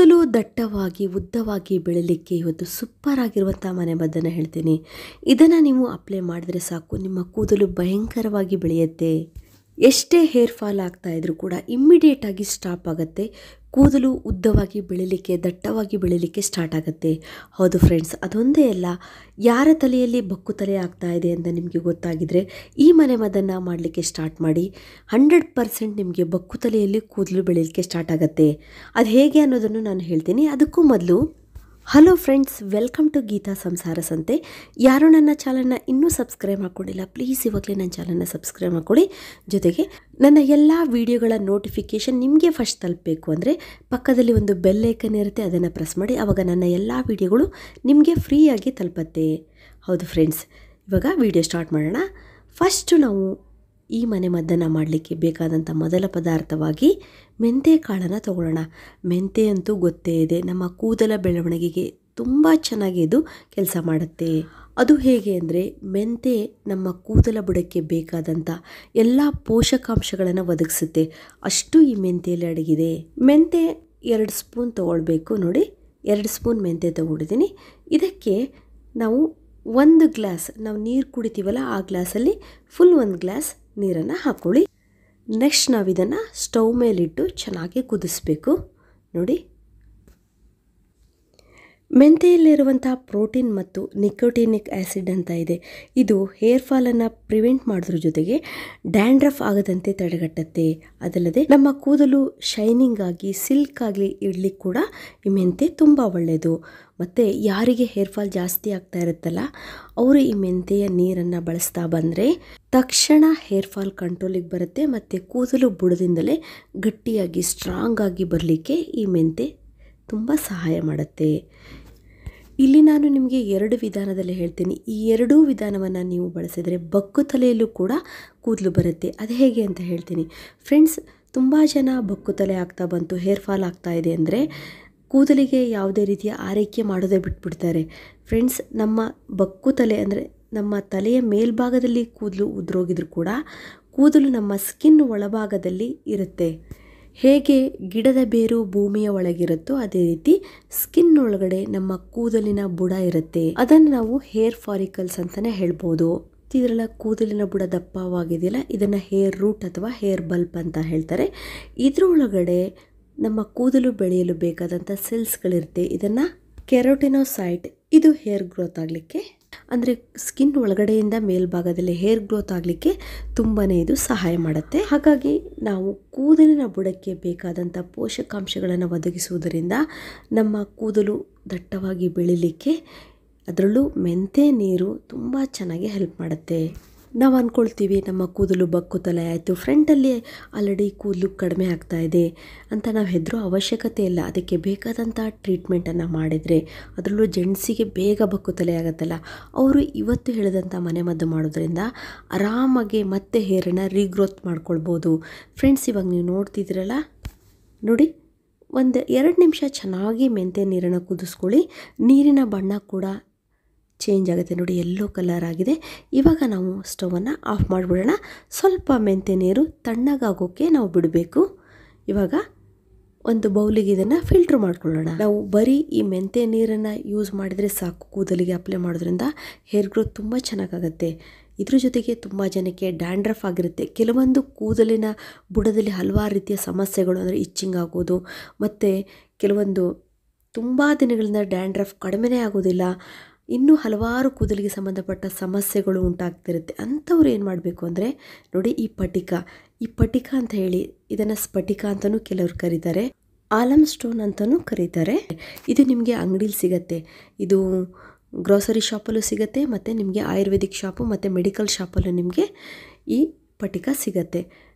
ಕೂದಲು ದಟ್ಟವಾಗಿ ಉದ್ದವಾಗಿ ಬೆಳೀಲಿಕ್ಕೆ ಇವತ್ತು ಸೂಪರ್ ಆಗಿರುವಂಥ ಮನೆಮದ್ದನ್ನು ಹೇಳ್ತೀನಿ. ಇದನ್ನು ನೀವು ಅಪ್ಲೈ ಮಾಡಿದ್ರೆ ಸಾಕು, ನಿಮ್ಮ ಕೂದಲು ಭಯಂಕರವಾಗಿ ಬೆಳೆಯುತ್ತೆ. ಎಷ್ಟೇ ಹೇರ್ ಫಾಲ್ ಆಗ್ತಾ ಇದ್ರೂ ಕೂಡ ಇಮ್ಮಿಡಿಯೇಟಾಗಿ ಸ್ಟಾಪ್ ಆಗುತ್ತೆ. ಕೂದಲು ಉದ್ದವಾಗಿ ಬೆಳೀಲಿಕ್ಕೆ ದಟ್ಟವಾಗಿ ಬೆಳೀಲಿಕ್ಕೆ ಸ್ಟಾರ್ಟ್ ಆಗುತ್ತೆ. ಹೌದು ಫ್ರೆಂಡ್ಸ್, ಅದೊಂದೇ ಅಲ್ಲ, ಯಾರ ತಲೆಯಲ್ಲಿ ಬಕ್ಕು ತಲೆ ಆಗ್ತಾ ಇದೆ ಅಂತ ನಿಮಗೆ ಗೊತ್ತಾಗಿದ್ರೆ ಈ ಮನೆಮದ್ದನ್ನು ಮಾಡಲಿಕ್ಕೆ ಸ್ಟಾರ್ಟ್ ಮಾಡಿ. 100% ನಿಮಗೆ ಬಕ್ಕು ತಲೆಯಲ್ಲಿ ಕೂದಲು ಬೆಳೀಲಿಕ್ಕೆ ಸ್ಟಾರ್ಟ್ ಆಗುತ್ತೆ. ಅದು ಹೇಗೆ ಅನ್ನೋದನ್ನು ನಾನು ಹೇಳ್ತೀನಿ. ಅದಕ್ಕೂ ಮೊದಲು hello friends, welcome to Geetha Samsara Sante. ಯಾರು ನನ್ನ ಚಾನಲ್ನ ಇನ್ನೂ ಸಬ್ಸ್ಕ್ರೈಬ್ ಮಾಡ್ಕೊಂಡಿಲ್ಲ, ಪ್ಲೀಸ್ ಇವಾಗಲೇ ನನ್ನ ಚಾನಲ್ನ ಸಬ್ಸ್ಕ್ರೈಬ್ ಮಾಡ್ಕೊಳ್ಳಿ. ಜೊತೆಗೆ ನನ್ನ ಎಲ್ಲ ವಿಡಿಯೋಗಳ ನೋಟಿಫಿಕೇಷನ್ ನಿಮಗೆ ಫಸ್ಟ್ ತಲುಪಬೇಕು ಅಂದರೆ ಪಕ್ಕದಲ್ಲಿ ಒಂದು ಬೆಲ್ ಐಕನ್ ಇರುತ್ತೆ, ಅದನ್ನು ಪ್ರೆಸ್ ಮಾಡಿ. ಆವಾಗ ನನ್ನ ಎಲ್ಲ ವಿಡಿಯೋಗಳು ನಿಮಗೆ ಫ್ರೀಯಾಗಿ ತಲುಪತ್ತೆ. ಹೌದು ಫ್ರೆಂಡ್ಸ್, ಇವಾಗ ವಿಡಿಯೋ ಸ್ಟಾರ್ಟ್ ಮಾಡೋಣ. ಫಸ್ಟು ನಾವು ಈ ಮನೆಮದ್ದನ್ನು ಮಾಡಲಿಕ್ಕೆ ಬೇಕಾದಂಥ ಮೊದಲ ಪದಾರ್ಥವಾಗಿ ಮೆಂತ್ಯ ಕಾಳನ್ನು ತಗೊಳ್ಳೋಣ. ಮೆಂತ್ಯ ಅಂತೂ ಗೊತ್ತೇ ಇದೆ, ನಮ್ಮ ಕೂದಲ ಬೆಳವಣಿಗೆಗೆ ತುಂಬ ಚೆನ್ನಾಗಿ ಇದು ಕೆಲಸ ಮಾಡುತ್ತೆ. ಅದು ಹೇಗೆ ಅಂದರೆ, ಮೆಂತ್ಯ ನಮ್ಮ ಕೂದಲ ಬುಡಕ್ಕೆ ಬೇಕಾದಂಥ ಎಲ್ಲ ಪೋಷಕಾಂಶಗಳನ್ನು ಒದಗಿಸುತ್ತೆ, ಅಷ್ಟು ಈ ಮೆಂತ್ಯಲ್ಲಿ ಅಡಗಿದೆ. ಮೆಂತ್ಯ 2 ಸ್ಪೂನ್ ತೊಗೊಳ್ಬೇಕು. ನೋಡಿ, 2 ಸ್ಪೂನ್ ಮೆಂತ್ಯ ತೊಗೊಂಡಿದ್ದೀನಿ. ಇದಕ್ಕೆ ನಾವು 1 ಗ್ಲಾಸ್ ನಾವು ನೀರು ಕುಡಿತೀವಲ್ಲ, ಆ ಗ್ಲಾಸಲ್ಲಿ ಫುಲ್ 1 ಗ್ಲಾಸ್ ನೀರನ್ನು ಹಾಕ್ಕೊಳ್ಳಿ. ನೆಕ್ಸ್ಟ್ ನಾವು ಇದನ್ನು ಸ್ಟವ್ ಮೇಲಿಟ್ಟು ಚೆನ್ನಾಗಿ ಕುದಿಸ್ಬೇಕು. ನೋಡಿ, ಮೆಂತ್ಯದಲ್ಲಿರುವಂಥ ಪ್ರೋಟೀನ್ ಮತ್ತು ನಿಕೋಟಿನಿಕ್ ಆ್ಯಸಿಡ್ ಅಂತ ಇದೆ. ಇದು ಹೇರ್ ಫಾಲನ್ನು ಪ್ರಿವೆಂಟ್ ಮಾಡೋದ್ರ ಜೊತೆಗೆ ಡ್ಯಾಂಡ್ರಫ್ ಆಗದಂತೆ ತಡೆಗಟ್ಟುತ್ತೆ. ಅದಲ್ಲದೆ ನಮ್ಮ ಕೂದಲು ಶೈನಿಂಗ್ ಆಗಿ ಸಿಲ್ಕ್ ಆಗಲಿ ಇಡಲಿಕ್ಕೆ ಕೂಡ ಈ ಮೆಂತ್ಯ ತುಂಬ ಒಳ್ಳೆಯದು. ಮತ್ತು ಯಾರಿಗೆ ಹೇರ್ ಫಾಲ್ ಜಾಸ್ತಿ ಆಗ್ತಾ ಇರುತ್ತಲ್ಲ, ಅವರು ಈ ಮೆಂತ್ಯ ನೀರನ್ನು ಬಳಸ್ತಾ ಬಂದರೆ ತಕ್ಷಣ ಹೇರ್ ಫಾಲ್ ಕಂಟ್ರೋಲಿಗೆ ಬರುತ್ತೆ. ಮತ್ತು ಕೂದಲು ಬುಡದಿಂದಲೇ ಗಟ್ಟಿಯಾಗಿ ಸ್ಟ್ರಾಂಗ್ ಆಗಿ ಬರಲಿಕ್ಕೆ ಈ ಮೆಂತ್ಯ ತುಂಬ ಸಹಾಯ ಮಾಡುತ್ತೆ. ಇಲ್ಲಿ ನಾನು ನಿಮಗೆ 2 ವಿಧಾನದಲ್ಲಿ ಹೇಳ್ತೀನಿ. ಈ 2 ವಿಧಾನವನ್ನು ನೀವು ಬಳಸಿದರೆ ಬಕ್ಕು ತಲೆಯಲ್ಲೂ ಕೂಡ ಕೂದಲು ಬರುತ್ತೆ. ಅದು ಹೇಗೆ ಅಂತ ಹೇಳ್ತೀನಿ. ಫ್ರೆಂಡ್ಸ್, ತುಂಬ ಜನ ಬಕ್ಕು ತಲೆ ಆಗ್ತಾ ಬಂತು, ಹೇರ್ ಫಾಲ್ ಆಗ್ತಾ ಇದೆ ಅಂದರೆ ಕೂದಲಿಗೆ ಯಾವುದೇ ರೀತಿಯ ಆರೈಕೆ ಮಾಡೋದೇ ಬಿಟ್ಬಿಡ್ತಾರೆ. ಫ್ರೆಂಡ್ಸ್, ನಮ್ಮ ಬಕ್ಕು ತಲೆ ಅಂದರೆ ನಮ್ಮ ತಲೆಯ ಮೇಲ್ಭಾಗದಲ್ಲಿ ಕೂದಲು ಉದುರೋಗಿದ್ರು ಕೂಡ ಕೂದಲು ನಮ್ಮ ಸ್ಕಿನ್ ಒಳಭಾಗದಲ್ಲಿ ಇರುತ್ತೆ. ಹೇಗೆ ಗಿಡದ ಬೇರು ಭೂಮಿಯ ಒಳಗಿರುತ್ತೋ ಅದೇ ರೀತಿ ಸ್ಕಿನ್ ಒಳಗಡೆ ನಮ್ಮ ಕೂದಲಿನ ಬುಡ ಇರುತ್ತೆ. ಅದನ್ನು ನಾವು ಹೇರ್ ಫಾರಿಕಲ್ಸ್ ಅಂತಲೇ ಹೇಳ್ಬೋದು. ಇದರೆಲ್ಲ ಕೂದಲಿನ ಬುಡ ದಪ್ಪವಾಗಿದೆಯಲ್ಲ, ಇದನ್ನು ಹೇರ್ ರೂಟ್ ಅಥವಾ ಹೇರ್ ಬಲ್ಪ್ ಅಂತ ಹೇಳ್ತಾರೆ. ಇದರೊಳಗಡೆ ನಮ್ಮ ಕೂದಲು ಬೆಳೆಯಲು ಬೇಕಾದಂಥ ಸೆಲ್ಸ್ಗಳಿರುತ್ತೆ. ಇದನ್ನು ಕೆರೋಟಿನೋಸೈಟ್, ಇದು ಹೇರ್ ಗ್ರೋತ್ ಆಗಲಿಕ್ಕೆ ಅಂದರೆ ಸ್ಕಿನ್ ಒಳಗಡೆಯಿಂದ ಮೇಲ್ಭಾಗದಲ್ಲಿ ಹೇರ್ ಗ್ರೋತ್ ಆಗಲಿಕ್ಕೆ ತುಂಬಾ ಇದು ಸಹಾಯ ಮಾಡುತ್ತೆ. ಹಾಗಾಗಿ ನಾವು ಕೂದಲಿನ ಬುಡಕ್ಕೆ ಬೇಕಾದಂಥ ಪೋಷಕಾಂಶಗಳನ್ನು ಒದಗಿಸುವುದರಿಂದ ನಮ್ಮ ಕೂದಲು ದಟ್ಟವಾಗಿ ಬೆಳೀಲಿಕ್ಕೆ ಅದರಲ್ಲೂ ಮೆಂತ್ಯ ನೀರು ತುಂಬ ಚೆನ್ನಾಗಿ ಹೆಲ್ಪ್ ಮಾಡುತ್ತೆ. ನಾವು ಅಂದ್ಕೊಳ್ತೀವಿ ನಮ್ಮ ಕೂದಲು ಬಕ್ಕು ತಲೆ ಆಯಿತು, ಫ್ರಂಟಲ್ಲಿ ಆಲ್ರೆಡಿ ಕೂದಲು ಕಡಿಮೆ ಆಗ್ತಾ ಇದೆ ಅಂತ ನಾವು ಹೆದರೋ ಅವಶ್ಯಕತೆ ಇಲ್ಲ. ಅದಕ್ಕೆ ಬೇಕಾದಂಥ ಟ್ರೀಟ್ಮೆಂಟನ್ನು ಮಾಡಿದರೆ, ಅದರಲ್ಲೂ ಜೆಂಟ್ಸಿಗೆ ಬೇಗ ಬಕ್ಕು ತಲೆ ಆಗುತ್ತಲ್ಲ, ಅವರು ಇವತ್ತು ಹೇಳಿದಂಥ ಮನೆಮದ್ದು ಮಾಡೋದ್ರಿಂದ ಆರಾಮಾಗಿ ಮತ್ತೆ ಹೇರನ್ನು ರೀಗ್ರೋತ್ ಮಾಡ್ಕೊಳ್ಬೋದು. ಫ್ರೆಂಡ್ಸ್, ಇವಾಗ ನೀವು ನೋಡ್ತಿದ್ದೀರಲ್ಲ, ನೋಡಿ, 1-2 ನಿಮಿಷ ಚೆನ್ನಾಗಿ ಮೆಂತ್ಯ ನೀರನ್ನು ಕುದಿಸ್ಕೊಳ್ಳಿ. ನೀರಿನ ಬಣ್ಣ ಕೂಡ ಚೇಂಜ್ ಆಗುತ್ತೆ. ನೋಡಿ, ಯೆಲ್ಲೋ ಕಲರ್ ಆಗಿದೆ. ಇವಾಗ ನಾವು ಸ್ಟವನ್ನು ಆಫ್ ಮಾಡಿಬಿಡೋಣ. ಸ್ವಲ್ಪ ಮೆಂತ್ಯ ನೀರು ತಣ್ಣಗಾಗೋಕ್ಕೆ ನಾವು ಬಿಡಬೇಕು. ಇವಾಗ ಒಂದು ಬೌಲಿಗೆ ಇದನ್ನು ಫಿಲ್ಟ್ರ್ ಮಾಡ್ಕೊಳ್ಳೋಣ. ನಾವು ಬರೀ ಈ ಮೆಂತ್ಯ ನೀರನ್ನು ಯೂಸ್ ಮಾಡಿದರೆ ಸಾಕು, ಕೂದಲಿಗೆ ಅಪ್ಲೈ ಮಾಡೋದ್ರಿಂದ ಹೇರ್ ಗ್ರೋತ್ ತುಂಬ ಚೆನ್ನಾಗಾಗುತ್ತೆ. ಇದ್ರ ಜೊತೆಗೆ ತುಂಬ ಜನಕ್ಕೆ ಡ್ಯಾಂಡ್ರಫ್ ಆಗಿರುತ್ತೆ. ಕೆಲವೊಂದು ಕೂದಲಿನ ಬುಡದಲ್ಲಿ ಹಲವಾರು ರೀತಿಯ ಸಮಸ್ಯೆಗಳು ಅಂದರೆ ಇಚ್ಚಿಂಗ್ ಆಗೋದು, ಮತ್ತು ಕೆಲವೊಂದು ತುಂಬ ದಿನಗಳಿಂದ ಡ್ಯಾಂಡ್ರಫ್ ಕಡಿಮೆನೇ ಆಗೋದಿಲ್ಲ, ಇನ್ನೂ ಹಲವಾರು ಕೂದಲಿಗೆ ಸಂಬಂಧಪಟ್ಟ ಸಮಸ್ಯೆಗಳು ಉಂಟಾಗ್ತಿರುತ್ತೆ. ಅಂಥವ್ರು ಏನು ಮಾಡಬೇಕು ಅಂದರೆ, ನೋಡಿ, ಈ ಪಟಿಕ ಅಂತ ಹೇಳಿ, ಇದನ್ನು ಸ್ಫಟಿಕ ಅಂತಲೂ ಕೆಲವರು ಕರೀತಾರೆ, ಆಲಮ್ ಸ್ಟೋನ್ ಅಂತಲೂ ಕರೀತಾರೆ. ಇದು ನಿಮಗೆ ಅಂಗಡಿಲಿ ಸಿಗುತ್ತೆ. ಇದು ಗ್ರೋಸರಿ ಶಾಪಲ್ಲೂ ಸಿಗುತ್ತೆ, ಮತ್ತು ನಿಮಗೆ ಆಯುರ್ವೇದಿಕ್ ಶಾಪು ಮತ್ತು ಮೆಡಿಕಲ್ ಶಾಪಲ್ಲೂ ನಿಮಗೆ ಈ ಪಟಿಕ ಸಿಗುತ್ತೆ.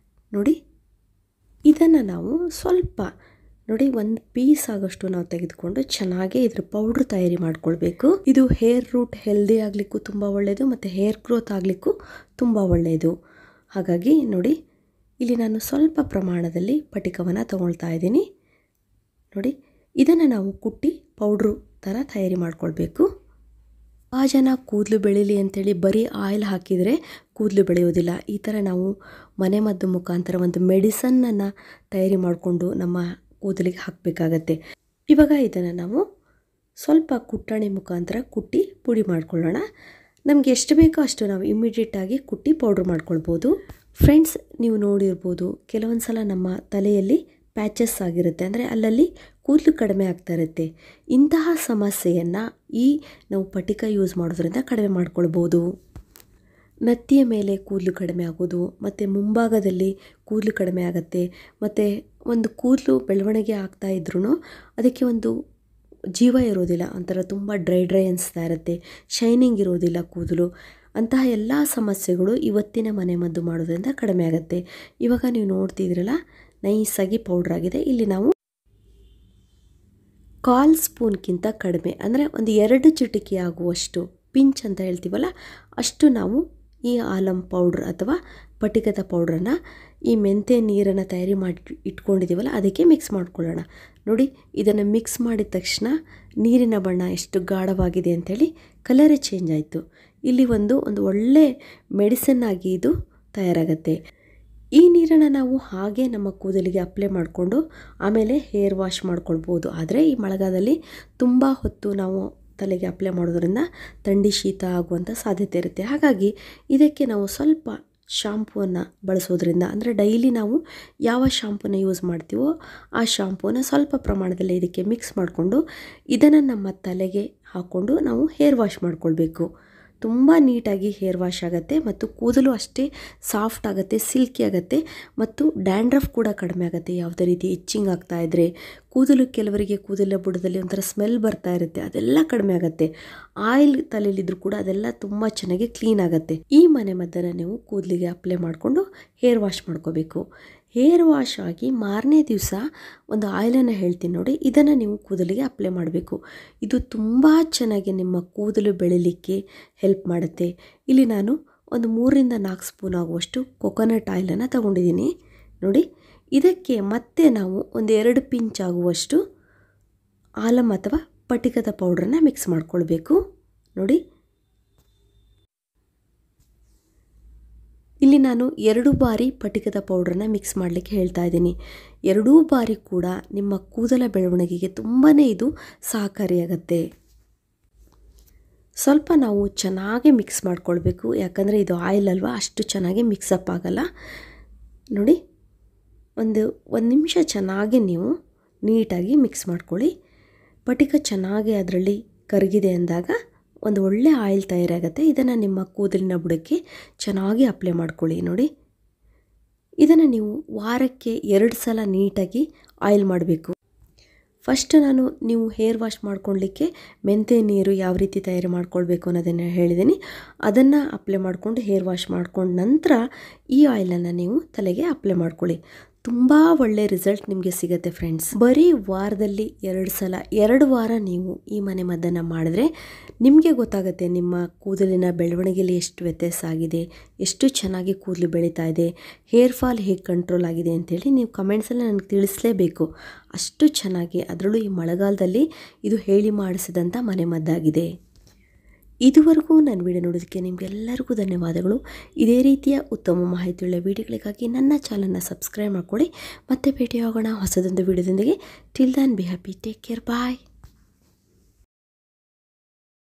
ನೋಡಿ, ಇದನ್ನು ನಾವು ಸ್ವಲ್ಪ ನೋಡಿ 1 ಪೀಸ್ ಆಗೋಷ್ಟು ನಾವು ತೆಗೆದುಕೊಂಡು ಚೆನ್ನಾಗಿ ಇದ್ರ ಪೌಡ್ರ್ ತಯಾರಿ ಮಾಡ್ಕೊಳ್ಬೇಕು. ಇದು ಹೇರ್ ರೂಟ್ ಹೆಲ್ದಿ ಆಗಲಿಕ್ಕೂ ತುಂಬ ಒಳ್ಳೆಯದು, ಮತ್ತು ಹೇರ್ ಗ್ರೋತ್ ಆಗಲಿಕ್ಕೂ ತುಂಬ ಒಳ್ಳೆಯದು. ಹಾಗಾಗಿ ನೋಡಿ, ಇಲ್ಲಿ ನಾನು ಸ್ವಲ್ಪ ಪ್ರಮಾಣದಲ್ಲಿ ಪಟಿಕವನ್ನು ತಗೊಳ್ತಾ ಇದ್ದೀನಿ. ನೋಡಿ, ಇದನ್ನು ನಾವು ಕುಟ್ಟಿ ಪೌಡ್ರು ಥರ ತಯಾರಿ ಮಾಡ್ಕೊಳ್ಬೇಕು. ಆ ಜನ ಕೂದಲು ಬೆಳೀಲಿ ಅಂತೇಳಿ ಬರೀ ಆಯಿಲ್ ಹಾಕಿದರೆ ಕೂದಲು ಬೆಳೆಯೋದಿಲ್ಲ. ಈ ಥರ ನಾವು ಮನೆಮದ್ದು ಮುಖಾಂತರ ಒಂದು ಮೆಡಿಸನ್ನನ್ನು ತಯಾರಿ ಮಾಡಿಕೊಂಡು ನಮ್ಮ ಕೂದಲಿಗೆ ಹಾಕಬೇಕಾಗತ್ತೆ. ಇವಾಗ ಇದನ್ನು ನಾವು ಸ್ವಲ್ಪ ಕುಟ್ಟಣಿ ಮುಖಾಂತರ ಕುಟ್ಟಿ ಪುಡಿ ಮಾಡ್ಕೊಳ್ಳೋಣ. ನಮಗೆ ಎಷ್ಟು ಬೇಕೋ ಅಷ್ಟು ನಾವು ಇಮ್ಮಿಡಿಯೇಟಾಗಿ ಕುಟ್ಟಿ ಪೌಡ್ರ್ ಮಾಡ್ಕೊಳ್ಬೋದು. ಫ್ರೆಂಡ್ಸ್, ನೀವು ನೋಡಿರ್ಬೋದು ಕೆಲವೊಂದು ಸಲ ನಮ್ಮ ತಲೆಯಲ್ಲಿ ಪ್ಯಾಚಸ್ ಆಗಿರುತ್ತೆ, ಅಂದರೆ ಅಲ್ಲಲ್ಲಿ ಕೂದಲು ಕಡಿಮೆ ಆಗ್ತಾ ಇರುತ್ತೆ. ಇಂತಹ ಸಮಸ್ಯೆಯನ್ನು ನಾವು ಪಟಿಕ ಯೂಸ್ ಮಾಡೋದ್ರಿಂದ ಕಡಿಮೆ ಮಾಡ್ಕೊಳ್ಬೋದು. ನತ್ತಿಯ ಮೇಲೆ ಕೂದಲು ಕಡಿಮೆ ಆಗೋದು, ಮತ್ತು ಮುಂಭಾಗದಲ್ಲಿ ಕೂದಲು ಕಡಿಮೆ ಆಗುತ್ತೆ, ಮತ್ತು ಒಂದು ಕೂದಲು ಬೆಳವಣಿಗೆ ಆಗ್ತಾ ಇದ್ರೂ ಅದಕ್ಕೆ ಒಂದು ಜೀವ ಇರೋದಿಲ್ಲ, ಒಂಥರ ತುಂಬ ಡ್ರೈ ಅನಿಸ್ತಾ ಇರುತ್ತೆ, ಶೈನಿಂಗ್ ಇರೋದಿಲ್ಲ ಕೂದಲು. ಅಂತಹ ಎಲ್ಲ ಸಮಸ್ಯೆಗಳು ಇವತ್ತಿನ ಮನೆಮದ್ದು ಮಾಡೋದ್ರಿಂದ ಕಡಿಮೆ ಆಗುತ್ತೆ. ಇವಾಗ ನೀವು ನೋಡ್ತಿದ್ರಲ್ಲ, ನೈಸಾಗಿ ಪೌಡ್ರ್ ಆಗಿದೆ. ಇಲ್ಲಿ ನಾವು 1/4 ಸ್ಪೂನ್ಗಿಂತ ಕಡಿಮೆ, ಅಂದರೆ ಒಂದು 2 ಚಿಟಿಕೆ ಆಗುವಷ್ಟು, ಪಿಂಚ್ ಅಂತ ಹೇಳ್ತೀವಲ್ಲ ಅಷ್ಟು ನಾವು ಈ ಆಲಂ ಪೌಡ್ರ್ ಅಥವಾ ಪಟಿಕದ ಪೌಡ್ರನ್ನು ಈ ಮೆಂತ್ಯ ನೀರನ್ನು ತಯಾರಿ ಮಾಡಿ ಇಟ್ಕೊಂಡಿದ್ದೀವಲ್ಲ ಅದಕ್ಕೆ ಮಿಕ್ಸ್ ಮಾಡ್ಕೊಳ್ಳೋಣ. ನೋಡಿ, ಇದನ್ನು ಮಿಕ್ಸ್ ಮಾಡಿದ ತಕ್ಷಣ ನೀರಿನ ಬಣ್ಣ ಎಷ್ಟು ಗಾಢವಾಗಿದೆ ಅಂಥೇಳಿ ಕಲರೇ ಚೇಂಜ್ ಆಯಿತು. ಇಲ್ಲಿ ಒಂದು ಒಳ್ಳೆ ಮೆಡಿಸಿನ್ ಆಗಿ ಇದು ತಯಾರಾಗುತ್ತೆ. ಈ ನೀರನ್ನು ನಾವು ಹಾಗೆ ನಮ್ಮ ಕೂದಲಿಗೆ ಅಪ್ಲೈ ಮಾಡಿಕೊಂಡು ಆಮೇಲೆ ಹೇರ್ ವಾಶ್ ಮಾಡ್ಕೊಳ್ಬೋದು. ಆದರೆ ಈ ಮಳೆಗಾಲದಲ್ಲಿ ತುಂಬ ಹೊತ್ತು ನಾವು ತಲೆಗೆ ಅಪ್ಲೈ ಮಾಡೋದ್ರಿಂದ ಥಂಡಿ ಶೀತ ಆಗುವಂಥ ಸಾಧ್ಯತೆ ಇರುತ್ತೆ. ಹಾಗಾಗಿ ಇದಕ್ಕೆ ನಾವು ಸ್ವಲ್ಪ ಶಾಂಪೂವನ್ನು ಬಳಸೋದ್ರಿಂದ, ಅಂದರೆ ಡೈಲಿ ನಾವು ಯಾವ ಶಾಂಪೂನ ಯೂಸ್ ಮಾಡ್ತೀವೋ ಆ ಶಾಂಪೂನ ಸ್ವಲ್ಪ ಪ್ರಮಾಣದಲ್ಲಿ ಇದಕ್ಕೆ ಮಿಕ್ಸ್ ಮಾಡಿಕೊಂಡು ಇದನ್ನು ನಮ್ಮ ತಲೆಗೆ ಹಾಕ್ಕೊಂಡು ನಾವು ಹೇರ್ ವಾಶ್ ಮಾಡ್ಕೊಳ್ಬೇಕು. ತುಂಬ ನೀಟಾಗಿ ಹೇರ್ ವಾಶ್ ಆಗುತ್ತೆ ಮತ್ತು ಕೂದಲು ಅಷ್ಟೇ ಸಾಫ್ಟ್ ಆಗುತ್ತೆ, ಸಿಲ್ಕಿ ಆಗುತ್ತೆ ಮತ್ತು ಡ್ಯಾಂಡ್ರಫ್ ಕೂಡ ಕಡಿಮೆ ಆಗುತ್ತೆ. ಯಾವುದೇ ರೀತಿ ಇಚ್ಚಿಂಗ್ ಆಗ್ತಾ ಇದ್ದರೆ ಕೂದಲು, ಕೆಲವರಿಗೆ ಕೂದಲ ಬುಡದಲ್ಲಿ ಒಂಥರ ಸ್ಮೆಲ್ ಬರ್ತಾ ಇರುತ್ತೆ, ಅದೆಲ್ಲ ಕಡಿಮೆ ಆಗುತ್ತೆ. ಆಯಿಲ್ ತಲೆಯಲ್ಲಿದ್ದರೂ ಕೂಡ ಅದೆಲ್ಲ ತುಂಬ ಚೆನ್ನಾಗಿ ಕ್ಲೀನ್ ಆಗುತ್ತೆ. ಈ ಮನೆಮದ್ದನ್ನು ನೀವು ಕೂದಲಿಗೆ ಅಪ್ಲೈ ಮಾಡಿಕೊಂಡು ಹೇರ್ ವಾಶ್ ಮಾಡ್ಕೋಬೇಕು. ಹೇರ್ ವಾಶ್ ಆಗಿ ಮಾರನೇ ದಿವಸ ಒಂದು ಆಯಿಲನ್ನು ಹೇಳ್ತೀನಿ ನೋಡಿ, ಇದನ್ನು ನೀವು ಕೂದಲಿಗೆ ಅಪ್ಲೈ ಮಾಡಬೇಕು. ಇದು ತುಂಬ ಚೆನ್ನಾಗಿ ನಿಮ್ಮ ಕೂದಲು ಬೆಳೀಲಿಕ್ಕೆ ಹೆಲ್ಪ್ ಮಾಡುತ್ತೆ. ಇಲ್ಲಿ ನಾನು ಒಂದು 3-4 ಸ್ಪೂನ್ ಆಗುವಷ್ಟು ಕೊಕೊನಟ್ ಆಯಿಲನ್ನು ತಗೊಂಡಿದ್ದೀನಿ. ನೋಡಿ, ಇದಕ್ಕೆ ಮತ್ತೆ ನಾವು ಒಂದು 2 ಪಿಂಚ್ ಆಗುವಷ್ಟು ಆಲಂ ಅಥವಾ ಪಟಿಕದ ಪೌಡ್ರನ್ನು ಮಿಕ್ಸ್ ಮಾಡ್ಕೊಳ್ಬೇಕು. ನೋಡಿ, ಇಲ್ಲಿ ನಾನು 2 ಬಾರಿ ಪಟಿಕದ ಪೌಡ್ರನ್ನು ಮಿಕ್ಸ್ ಮಾಡಲಿಕ್ಕೆ ಹೇಳ್ತಾ ಇದ್ದೀನಿ. 2 ಬಾರಿ ಕೂಡ ನಿಮ್ಮ ಕೂದಲ ಬೆಳವಣಿಗೆಗೆ ತುಂಬಾ ಇದು ಸಹಕಾರಿಯಾಗತ್ತೆ. ಸ್ವಲ್ಪ ನಾವು ಚೆನ್ನಾಗಿ ಮಿಕ್ಸ್ ಮಾಡ್ಕೊಳ್ಬೇಕು, ಯಾಕಂದರೆ ಇದು ಆಯಿಲ್ ಅಲ್ವಾ, ಅಷ್ಟು ಚೆನ್ನಾಗಿ ಮಿಕ್ಸಪ್ ಆಗಲ್ಲ. ನೋಡಿ, ಒಂದು ನಿಮಿಷ ಚೆನ್ನಾಗಿ ನೀವು ನೀಟಾಗಿ ಮಿಕ್ಸ್ ಮಾಡ್ಕೊಳ್ಳಿ. ಪಟಿಕ ಚೆನ್ನಾಗಿ ಅದರಲ್ಲಿ ಕರಗಿದೆ ಅಂದಾಗ ಒಂದು ಒಳ್ಳೆ ಆಯಿಲ್ ತಯಾರಾಗುತ್ತೆ. ಇದನ್ನು ನಿಮ್ಮ ಕೂದಲಿನ ಬುಡಕ್ಕೆ ಚೆನ್ನಾಗಿ ಅಪ್ಲೈ ಮಾಡ್ಕೊಳ್ಳಿ. ನೋಡಿ, ಇದನ್ನು ನೀವು ವಾರಕ್ಕೆ 2 ಸಲ ನೀಟಾಗಿ ಆಯಿಲ್ ಮಾಡಬೇಕು. ಫಸ್ಟ್ ನೀವು ಹೇರ್ ವಾಶ್ ಮಾಡ್ಕೊಳ್ಳಲಿಕ್ಕೆ ಮೆಂತ್ಯ ನೀರು ಯಾವ ರೀತಿ ತಯಾರಿ ಮಾಡ್ಕೊಳ್ಬೇಕು ಅನ್ನೋದನ್ನು ಹೇಳಿದ್ದೀನಿ. ಅದನ್ನು ಅಪ್ಲೈ ಮಾಡಿಕೊಂಡು ಹೇರ್ ವಾಶ್ ಮಾಡ್ಕೊಂಡು ನಂತರ ಈ ಆಯಿಲನ್ನು ನೀವು ತಲೆಗೆ ಅಪ್ಲೈ ಮಾಡ್ಕೊಳ್ಳಿ. ತುಂಬ ಒಳ್ಳೆ ರಿಸಲ್ಟ್ ನಿಮಗೆ ಸಿಗುತ್ತೆ ಫ್ರೆಂಡ್ಸ್. ಬರೀ ವಾರದಲ್ಲಿ 2 ಸಲ 2 ವಾರ ನೀವು ಈ ಮನೆಮದ್ದನ್ನು ಮಾಡಿದ್ರೆ ನಿಮಗೆ ಗೊತ್ತಾಗುತ್ತೆ ನಿಮ್ಮ ಕೂದಲಿನ ಬೆಳವಣಿಗೆಯಲ್ಲಿ ಎಷ್ಟು ವ್ಯತ್ಯಾಸ ಆಗಿದೆ, ಎಷ್ಟು ಚೆನ್ನಾಗಿ ಕೂದಲು ಬೆಳೀತಾ ಇದೆ, ಹೇರ್ ಫಾಲ್ ಹೇಗೆ ಕಂಟ್ರೋಲ್ ಆಗಿದೆ ಅಂತೇಳಿ ನೀವು ಕಮೆಂಟ್ಸಲ್ಲಿ ನನಗೆ ತಿಳಿಸಲೇಬೇಕು. ಅಷ್ಟು ಚೆನ್ನಾಗಿ, ಅದರಲ್ಲೂ ಈ ಮಳೆಗಾಲದಲ್ಲಿ ಇದು ಹೇಳಿ ಮಾಡಿಸಿದಂಥ ಮನೆಮದ್ದಾಗಿದೆ. ಇದುವರೆಗೂ ನನ್ನ ವಿಡಿಯೋ ನೋಡೋದಕ್ಕೆ ನಿಮಗೆಲ್ಲರಿಗೂ ಧನ್ಯವಾದಗಳು. ಇದೇ ರೀತಿಯ ಉತ್ತಮ ಮಾಹಿತಿಯುಳ್ಳ ವಿಡಿಯೋಗಳಿಗಾಗಿ ನನ್ನ ಚಾನಲ್ನ ಸಬ್ಸ್ಕ್ರೈಬ್ ಮಾಡ್ಕೊಳ್ಳಿ. ಮತ್ತೆ ಭೇಟಿಯಾಗೋಣ ಹೊಸದೊಂದು ವಿಡಿಯೋದೊಂದಿಗೆ. Till then be happy, take care, bye.